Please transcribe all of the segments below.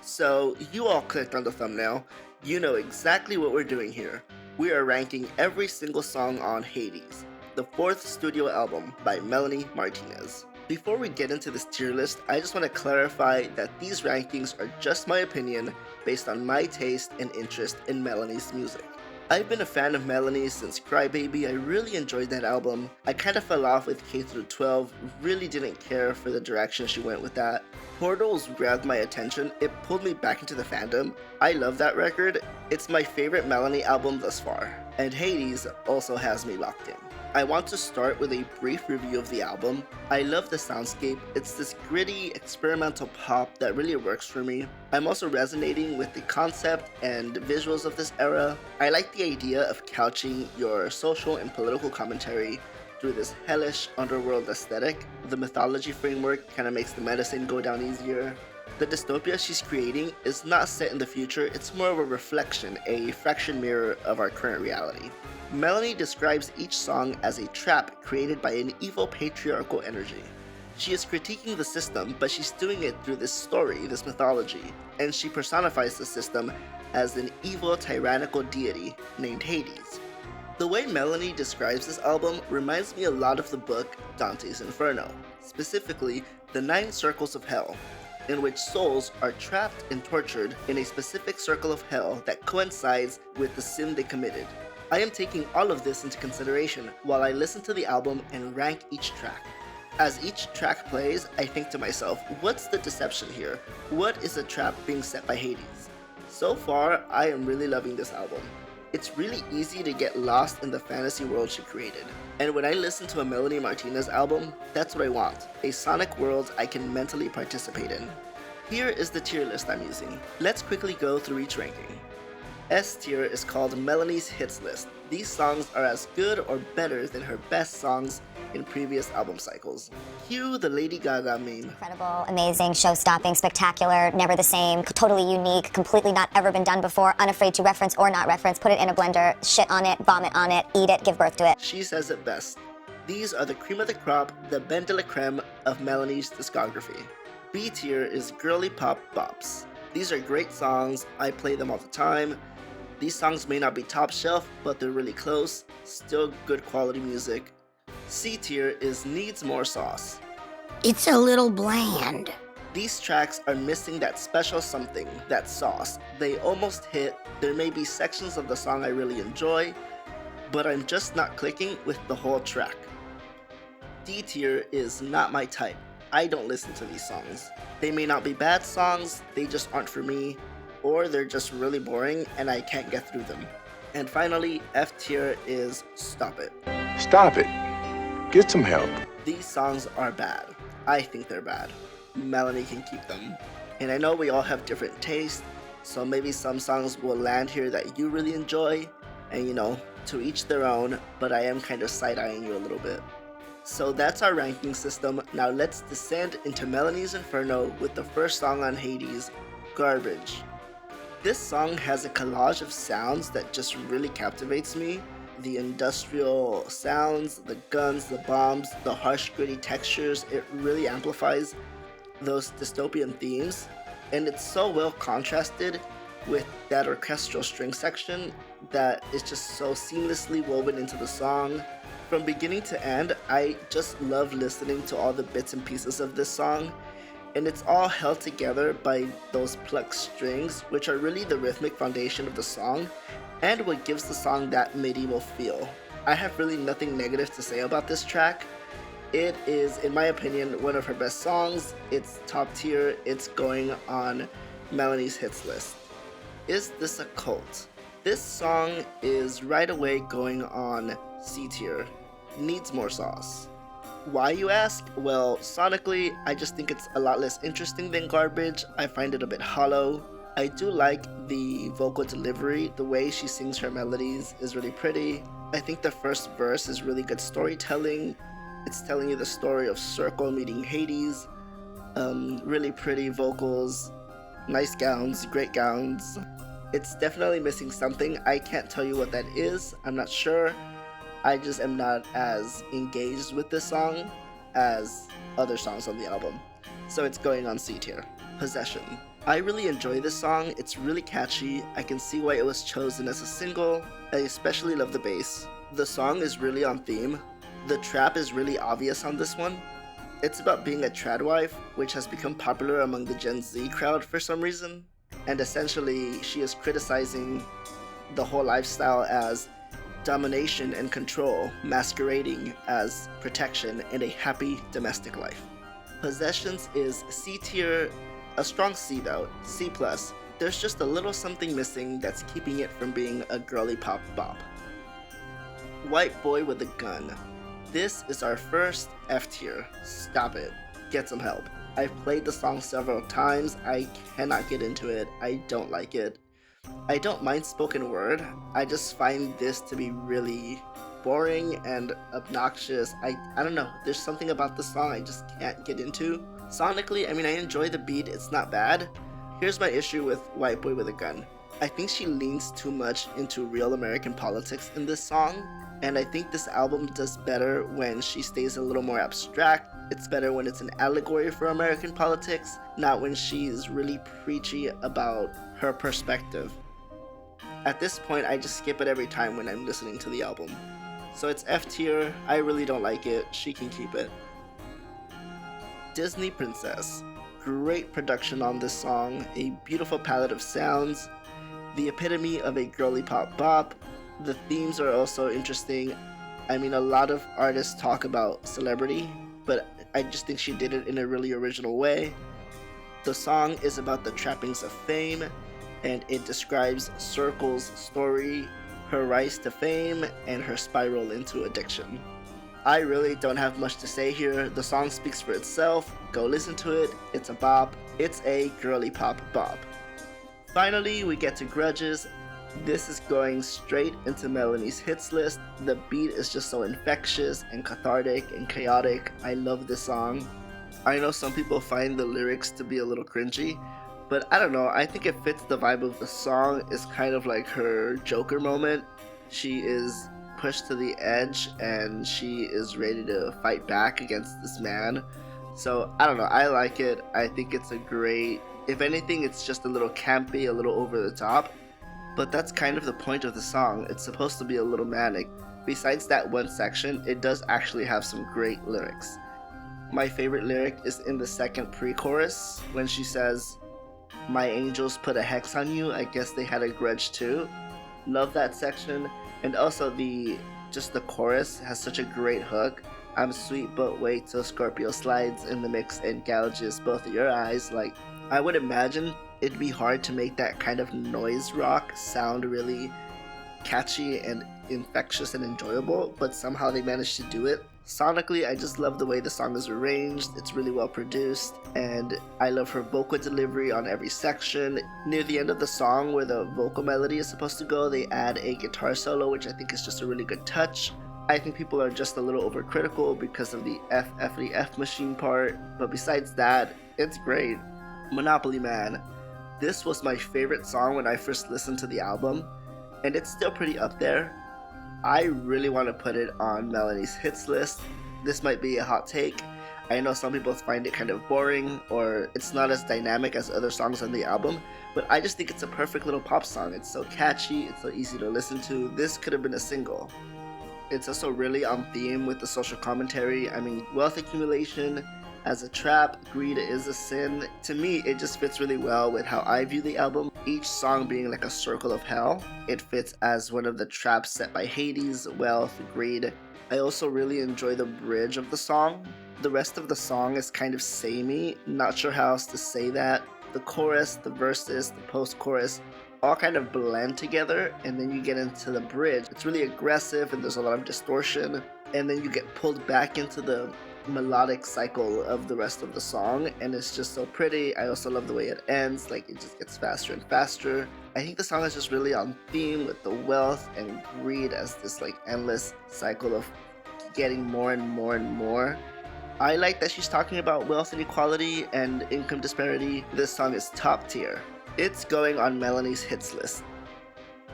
So, you all clicked on the thumbnail. You know exactly what we're doing here. We are ranking every single song on Hades, the fourth studio album by Melanie Marttinez. Before we get into this tier list, I just want to clarify that these rankings are just my opinion based on my taste and interest in Melanie's music. I've been a fan of Melanie since Crybaby. I really enjoyed that album. I kind of fell off with K through 12, really didn't care for the direction she went with that. Portals grabbed my attention, it pulled me back into the fandom. I love that record, it's my favorite Melanie album thus far. And Hades also has me locked in. I want to start with a brief review of the album. I love the soundscape, it's this gritty, experimental pop that really works for me. I'm also resonating with the concept and visuals of this era. I like the idea of couching your social and political commentary through this hellish underworld aesthetic. The mythology framework kind of makes the medicine go down easier. The dystopia she's creating is not set in the future, it's more of a reflection, a fraction mirror of our current reality. Melanie describes each song as a trap created by an evil patriarchal energy. She is critiquing the system, but she's doing it through this story, this mythology, and she personifies the system as an evil tyrannical deity named Hades. The way Melanie describes this album reminds me a lot of the book Dante's Inferno, specifically the 9 Circles of Hell, in which souls are trapped and tortured in a specific circle of hell that coincides with the sin they committed. I am taking all of this into consideration while I listen to the album and rank each track. As each track plays, I think to myself, what's the deception here? What is the trap being set by Hades? So far, I am really loving this album. It's really easy to get lost in the fantasy world she created. And when I listen to a Melanie Marttinez album, that's what I want, a sonic world I can mentally participate in. Here is the tier list I'm using. Let's quickly go through each ranking. S tier is called Melanie's Hits List. These songs are as good or better than her best songs in previous album cycles. Cue the Lady Gaga meme. Incredible, amazing, show-stopping, spectacular, never the same, totally unique, completely not ever been done before, unafraid to reference or not reference, put it in a blender, shit on it, vomit on it, eat it, give birth to it. She says it best. These are the cream of the crop, the ben de la creme of Melanie's discography. B tier is girly pop bops. These are great songs, I play them all the time. These songs may not be top shelf, but they're really close, still good quality music. C tier is needs more sauce. It's a little bland. These tracks are missing that special something, that sauce. They almost hit, there may be sections of the song I really enjoy, but I'm just not clicking with the whole track. D tier is not my type. I don't listen to these songs. They may not be bad songs, they just aren't for me, or they're just really boring and I can't get through them. And finally, F tier is Stop It. Stop it. Get some help. These songs are bad. I think they're bad. Melanie can keep them. And I know we all have different tastes, so maybe some songs will land here that you really enjoy, and to each their own, but I am kind of side-eyeing you a little bit. So that's our ranking system. Now let's descend into Melanie's Inferno with the first song on Hades, Garbage. This song has a collage of sounds that just really captivates me. The industrial sounds, the guns, the bombs, the harsh gritty textures, it really amplifies those dystopian themes. And it's so well contrasted with that orchestral string section that is just so seamlessly woven into the song. From beginning to end, I just love listening to all the bits and pieces of this song. And it's all held together by those plucked strings, which are really the rhythmic foundation of the song, and what gives the song that medieval feel. I have really nothing negative to say about this track. It is, in my opinion, one of her best songs. It's top tier, it's going on Melanie's hits list. Is this a cult? This song is right away going on C tier. Needs more sauce. Why, you ask? Well, sonically, I just think it's a lot less interesting than Garbage. I find it a bit hollow. I do like the vocal delivery. The way she sings her melodies is really pretty. I think the first verse is really good storytelling. It's telling you the story of Circle meeting Hades. Really pretty vocals, nice gowns, great gowns. It's definitely missing something. I can't tell you what that is. I'm not sure. I just am not as engaged with this song as other songs on the album. So it's going on C tier. Possession. I really enjoy this song, it's really catchy, I can see why it was chosen as a single, I especially love the bass. The song is really on theme, the trap is really obvious on this one. It's about being a trad wife, which has become popular among the Gen Z crowd for some reason, and essentially she is criticizing the whole lifestyle as domination and control masquerading as protection in a happy domestic life. Possessions is C tier, a strong C though, C+. There's just a little something missing that's keeping it from being a girly pop bop. White Boy with a Gun. This is our first F tier. Stop it. Get some help. I've played the song several times, I cannot get into it, I don't like it. I don't mind spoken word, I just find this to be really boring and obnoxious. I don't know, there's something about the song I just can't get into. Sonically, I mean, I enjoy the beat, it's not bad. Here's my issue with White Boy with a Gun. I think she leans too much into real American politics in this song, and I think this album does better when she stays a little more abstract. It's better when it's an allegory for American politics, not when she's really preachy about her perspective. At this point, I just skip it every time when I'm listening to the album. So it's F tier, I really don't like it, she can keep it. Disney Princess. Great production on this song, a beautiful palette of sounds, the epitome of a girly pop bop. The themes are also interesting. I mean, a lot of artists talk about celebrity, but I just think she did it in a really original way. The song is about the trappings of fame, and it describes Circle's story, her rise to fame, and her spiral into addiction. I really don't have much to say here. The song speaks for itself. Go listen to it. It's a bop. It's a girly pop bop. Finally, we get to Grudges. This is going straight into Melanie's hits list. The beat is just so infectious and cathartic and chaotic. I love this song. I know some people find the lyrics to be a little cringy, but I don't know, I think it fits the vibe of the song. It's kind of like her Joker moment. She is pushed to the edge and she is ready to fight back against this man. So I don't know, I like it. I think it's a great, if anything, it's just a little campy, a little over the top, but that's kind of the point of the song. It's supposed to be a little manic. Besides that one section, it does actually have some great lyrics. My favorite lyric is in the second pre-chorus when she says, "My angels put a hex on you, I guess they had a grudge too." Love that section. And also the chorus has such a great hook. "I'm sweet, but wait till Scorpio slides in the mix and gouges both of your eyes." Like, I would imagine it'd be hard to make that kind of noise rock sound really catchy and infectious and enjoyable, but somehow they managed to do it. Sonically, I just love the way the song is arranged. It's really well produced, and I love her vocal delivery on every section. Near the end of the song, where the vocal melody is supposed to go, they add a guitar solo, which I think is just a really good touch. I think people are just a little overcritical because of the F machine part, but besides that, it's great. Monopoly Man. This was my favorite song when I first listened to the album, and it's still pretty up there. I really want to put it on Melanie's hits list. This might be a hot take. I know some people find it kind of boring, or it's not as dynamic as other songs on the album, but I just think it's a perfect little pop song. It's so catchy, it's so easy to listen to. This could have been a single. It's also really on theme with the social commentary. I mean, wealth accumulation as a trap, greed is a sin. To me, it just fits really well with how I view the album. Each song being like a circle of hell. It fits as one of the traps set by Hades, wealth, greed. I also really enjoy the bridge of the song. The rest of the song is kind of samey, not sure how else to say that. The chorus, the verses, the post-chorus, all kind of blend together, and then you get into the bridge. It's really aggressive and there's a lot of distortion, and then you get pulled back into the melodic cycle of the rest of the song, and it's just so pretty. I also love the way it ends, like it just gets faster and faster. I think the song is just really on theme with the wealth and greed as this like endless cycle of getting more and more and more. I like that she's talking about wealth inequality and income disparity. This song is top tier. It's going on Melanie's hits list.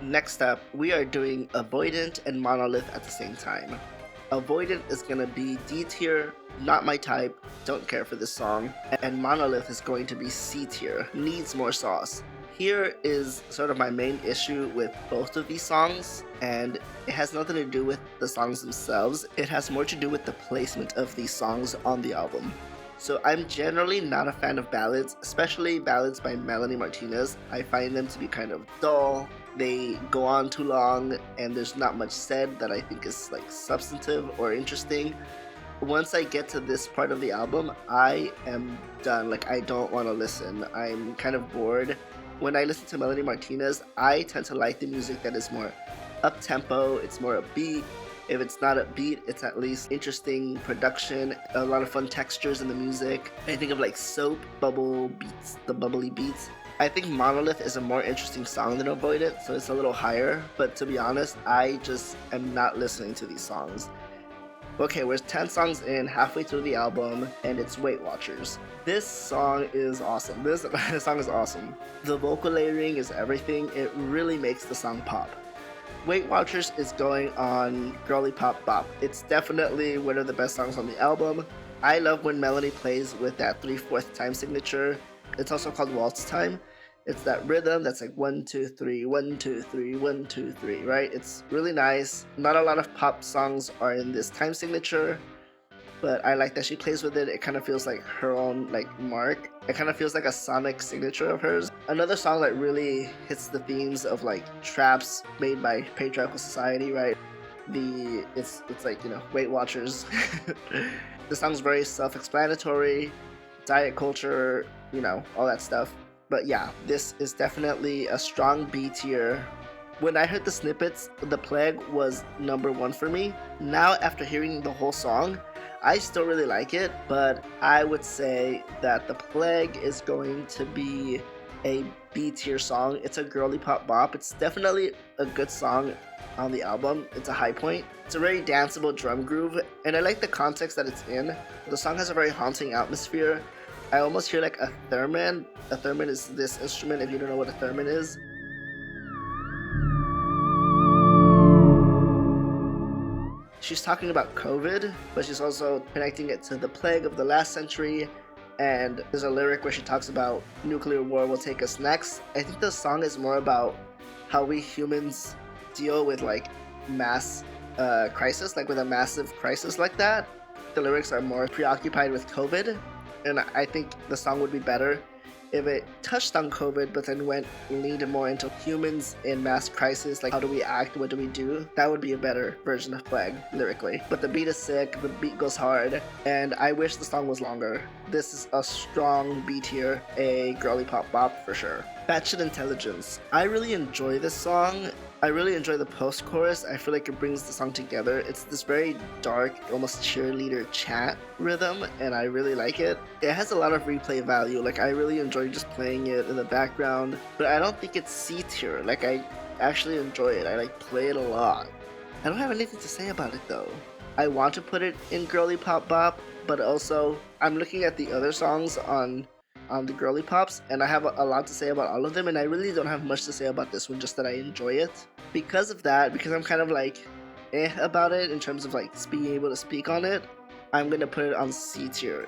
Next up, we are doing Avoidant and Monolith at the same time. Avoidant is gonna be D tier, not my type, don't care for this song. And Monolith is going to be C tier, needs more sauce. Here is sort of my main issue with both of these songs, and it has nothing to do with the songs themselves, it has more to do with the placement of these songs on the album. So I'm generally not a fan of ballads, especially ballads by Melanie Marttinez. I find them to be kind of dull, they go on too long, and there's not much said that I think is like substantive or interesting. Once I get to this part of the album, I am done. Like, I don't want to listen. I'm kind of bored. When I listen to Melanie Marttinez, I tend to like the music that is more up-tempo, it's more upbeat. If it's not upbeat, it's at least interesting production, a lot of fun textures in the music. I think of like soap, bubble beats, the bubbly beats. I think Monolith is a more interesting song than Avoidant, so it's a little higher, but to be honest, I just am not listening to these songs. Okay, we're 10 songs in, halfway through the album, and it's Weight Watchers. This song is awesome. This song is awesome. The vocal layering is everything. It really makes the song pop. Weight Watchers is going on girly pop bop. It's definitely one of the best songs on the album. I love when Melanie plays with that 3/4 time signature. It's also called waltz time. It's that rhythm that's like 1, 2, 3, 1, 2, 3, 1, 2, 3, right? It's really nice. Not a lot of pop songs are in this time signature, but I like that she plays with it. It kind of feels like her own like mark. It kind of feels like a sonic signature of hers. Another song that really hits the themes of like traps made by patriarchal society, right? It's like, you know, Weight Watchers. The song's very self-explanatory, diet culture, you know, all that stuff. But yeah, this is definitely a strong B tier. When I heard the snippets, The Plague was number 1 for me. Now, after hearing the whole song, I still really like it, but I would say that The Plague is going to be a B tier song. It's a girly pop bop. It's definitely a good song on the album. It's a high point. It's a very danceable drum groove, and I like the context that it's in. The song has a very haunting atmosphere. I almost hear like a theremin. A theremin is this instrument, if you don't know what a theremin is. She's talking about COVID, but she's also connecting it to the plague of the last century. And there's a lyric where she talks about nuclear war will take us next. I think the song is more about how we humans deal with like mass crisis, like with a massive crisis like that. The lyrics are more preoccupied with COVID. And I think the song would be better if it touched on COVID, but then leaned more into humans in mass crisis, like how do we act, what do we do? That would be a better version of Plague, lyrically. But the beat is sick, the beat goes hard, and I wish the song was longer. This is a strong B tier, a girly pop bop for sure. Batshit Intelligence. I really enjoy this song. I really enjoy the post-chorus. I feel like it brings the song together. It's this very dark, almost cheerleader chant rhythm, and I really like it. It has a lot of replay value. Like, I really enjoy just playing it in the background, but I don't think it's C tier. Like, I actually enjoy it. I like play it a lot. I don't have anything to say about it though. I want to put it in girly pop bop, but also I'm looking at the other songs on the girly pops, and I have a lot to say about all of them, and I really don't have much to say about this one, just that I enjoy it. Because of that, because I'm kind of like about it in terms of like being able to speak on it, I'm gonna put it on C tier.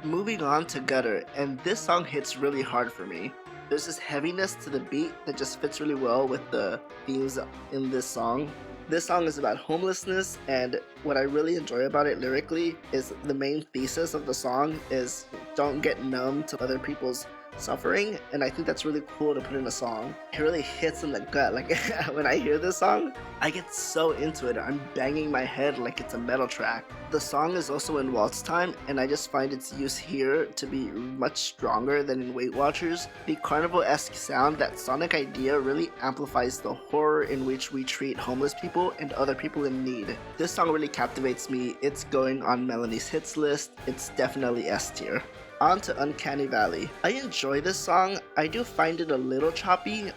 Moving on to Gutter, and this song hits really hard for me. There's this heaviness to the beat that just fits really well with the themes in this song. This song is about homelessness, and what I really enjoy about it lyrically is the main thesis of the song is don't get numb to other people's suffering, and I think that's really cool to put in a song. It really hits in the gut. Like, when I hear this song, I get so into it. I'm banging my head like it's a metal track. The song is also in waltz time, and I just find its use here to be much stronger than in Weight Watchers. The carnival-esque sound, that sonic idea, really amplifies the horror in which we treat homeless people and other people in need. This song really captivates me. It's going on Melanie's hits list. It's definitely S tier. On to Uncanny Valley. I enjoy this song. I do find it a little choppy.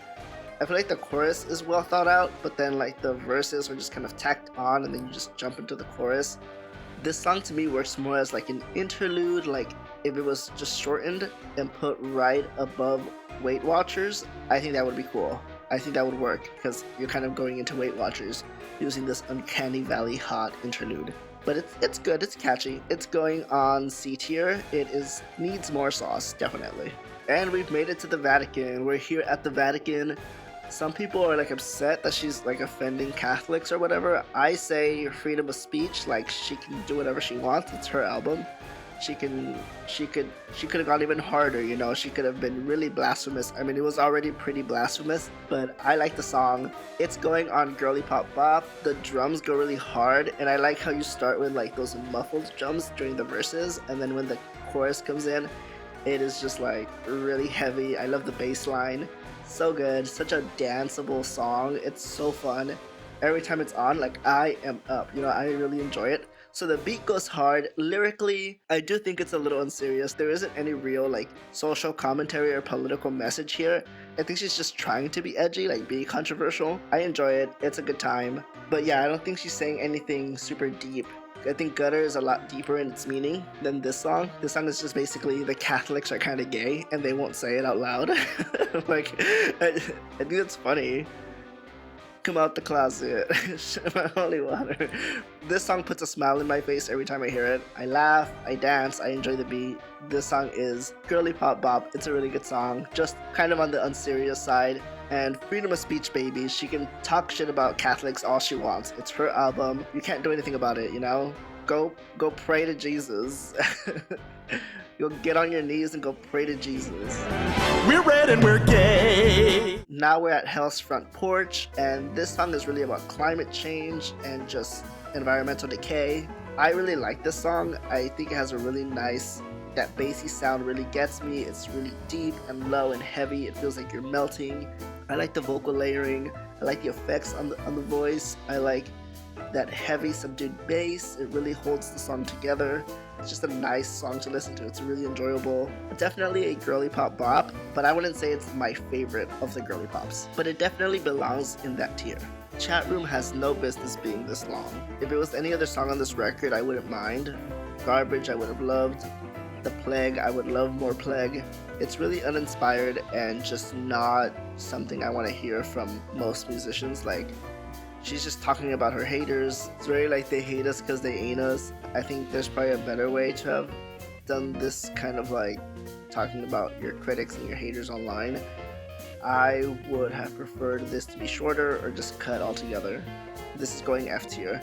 I feel like the chorus is well thought out, but then like the verses are just kind of tacked on and then you just jump into the chorus. This song to me works more as like an interlude, like if it was just shortened and put right above Weight Watchers, I think that would be cool. I think that would work because you're kind of going into Weight Watchers using this Uncanny Valley hot interlude. But it's good, it's catchy. It's going on C tier. It needs more sauce, definitely. And we've made it to the Vatican. We're here at the Vatican. Some people are like upset that she's like offending Catholics or whatever. I say freedom of speech, like she can do whatever she wants. It's her album. She could have gone even harder, you know. She could have been really blasphemous. I mean, it was already pretty blasphemous, but I like the song. It's going on Girly Pop Bop. The drums go really hard, and I like how you start with like those muffled drums during the verses, and then when the chorus comes in, it is just like really heavy. I love the bass line. So good. Such a danceable song. It's so fun. Every time it's on, like, I am up. You know, I really enjoy it. So the beat goes hard. Lyrically, I do think it's a little unserious. There isn't any real like social commentary or political message here. I think she's just trying to be edgy, like be controversial. I enjoy it. It's a good time. But yeah, I don't think she's saying anything super deep. I think Gutter is a lot deeper in its meaning than this song. This song is just basically the Catholics are kind of gay and they won't say it out loud. Like, I think it's funny. Come out the closet, my holy water. This song puts a smile in my face every time I hear it. I laugh, I dance, I enjoy the beat. This song is Girly Pop Bop. It's a really good song, just kind of on the unserious side. And freedom of speech, baby. She can talk shit about Catholics all she wants. It's her album. You can't do anything about it, you know? Go pray to Jesus. You'll get on your knees and go pray to Jesus. We're red and we're gay. Now we're at Hell's Front Porch, and this song is really about climate change and just environmental decay. I really like this song. I think it has a really nice, that bassy sound really gets me. It's really deep and low and heavy. It feels like you're melting. I like the vocal layering. I like the effects on the voice. I like that heavy subdued bass. It really holds the song together. It's just a nice song to listen to. It's really enjoyable. Definitely a girly pop bop, but I wouldn't say it's my favorite of the girly pops. But it definitely belongs in that tier. Chatroom has no business being this long. If it was any other song on this record, I wouldn't mind. Garbage, I would have loved. The Plague, I would love more Plague. It's really uninspired and just not something I want to hear from most musicians. Like, she's just talking about her haters. It's very like they hate us because they ain't us. I think there's probably a better way to have done this kind of like talking about your critics and your haters online. I would have preferred this to be shorter or just cut altogether. This is going F tier.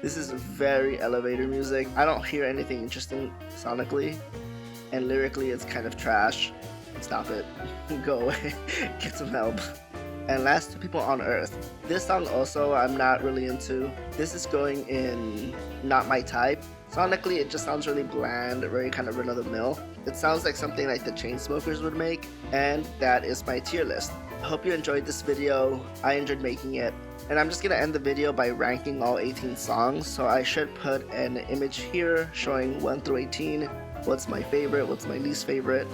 This is very elevator music. I don't hear anything interesting sonically, and lyrically it's kind of trash. Stop it. Go away. Get some help. And Last Two People on Earth. This song also I'm not really into. This is going in not my type. Sonically it just sounds really bland, very kind of run-of-the-mill. It sounds like something like the Chainsmokers would make, and that is my tier list. I hope you enjoyed this video. I enjoyed making it. And I'm just gonna end the video by ranking all 18 songs, so I should put an image here showing 1 through 18, what's my favorite, what's my least favorite.